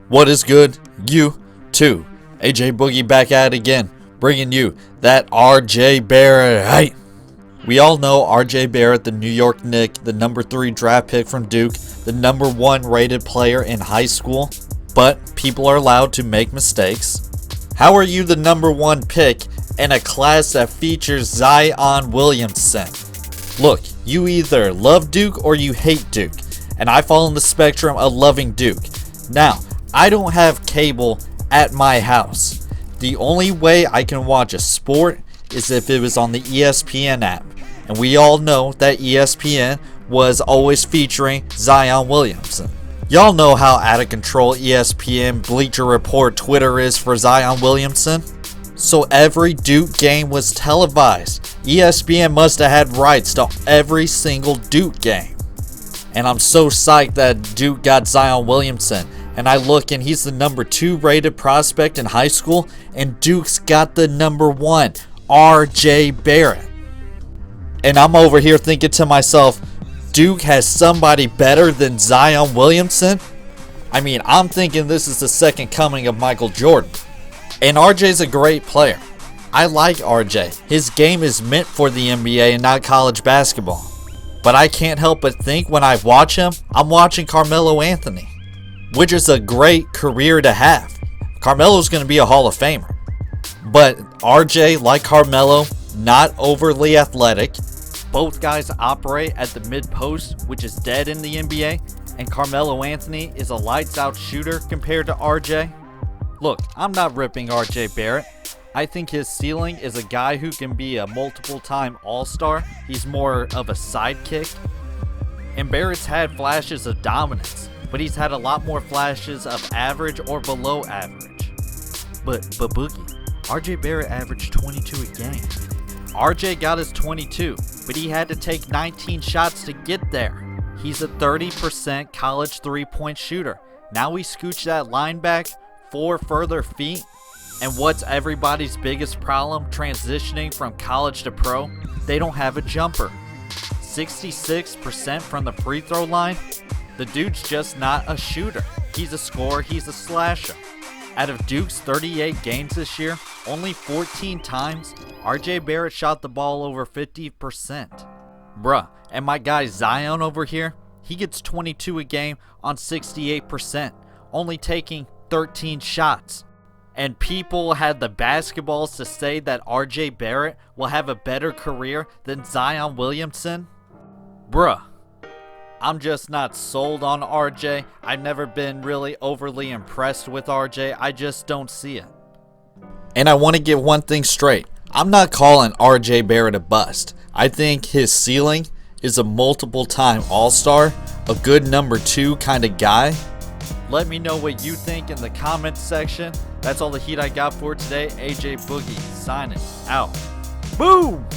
What is good? You too. AJ Boogie back at it again, bringing you that RJ Barrett hype. We all know RJ Barrett, the New York Knicks, the number 3 draft pick from Duke, the number 1 rated player in high school, but people are allowed to make mistakes. How are you the number 1 pick in a class that features Zion Williamson? Look, you either love Duke or you hate Duke, and I fall in the spectrum of loving Duke. Now, I don't have cable at my house. The only way I can watch a sport is if it was on the ESPN app. And we all know that ESPN was always featuring Zion Williamson. Y'all know how out of control ESPN, Bleacher Report, Twitter is for Zion Williamson. So every Duke game was televised. ESPN must have had rights to every single Duke game. And I'm so psyched that Duke got Zion Williamson. And I look and he's the number 2 rated prospect in high school. And Duke's got the number 1, RJ Barrett. And I'm over here thinking to myself, Duke has somebody better than Zion Williamson? I mean, I'm thinking this is the second coming of Michael Jordan. And RJ's a great player. I like RJ. His game is meant for the NBA and not college basketball. But I can't help but think when I watch him, I'm watching Carmelo Anthony, which is a great career to have. Carmelo's going to be a Hall of Famer. But RJ, like Carmelo, not overly athletic. Both guys operate at the mid-post, which is dead in the NBA, and Carmelo Anthony is a lights-out shooter compared to RJ. Look, I'm not ripping RJ Barrett. I think his ceiling is a guy who can be a multiple-time All-Star. He's more of a sidekick. And Barrett's had flashes of dominance, but he's had a lot more flashes of average or below average. But Boogie, RJ Barrett averaged 22 a game. RJ got his 22, but he had to take 19 shots to get there. He's a 30% college 3-point shooter. Now we scooch that line back 4 further feet. And what's everybody's biggest problem transitioning from college to pro? They don't have a jumper. 66% from the free throw line? The dude's just not a shooter. He's a scorer, he's a slasher. Out of Duke's 38 games this year, only 14 times, RJ Barrett shot the ball over 50%. Bruh, and my guy Zion over here, he gets 22 a game on 68%, only taking 13 shots. And people had the basketballs to say that RJ Barrett will have a better career than Zion Williamson? Bruh. I'm just not sold on RJ. I've never been really overly impressed with RJ. I just don't see it. And I want to get one thing straight. I'm not calling RJ Barrett a bust. I think his ceiling is a multiple-time All-Star, a good number 2 kind of guy. Let me know what you think in the comments section. That's all the heat I got for today. AJ Boogie signing out. Boom!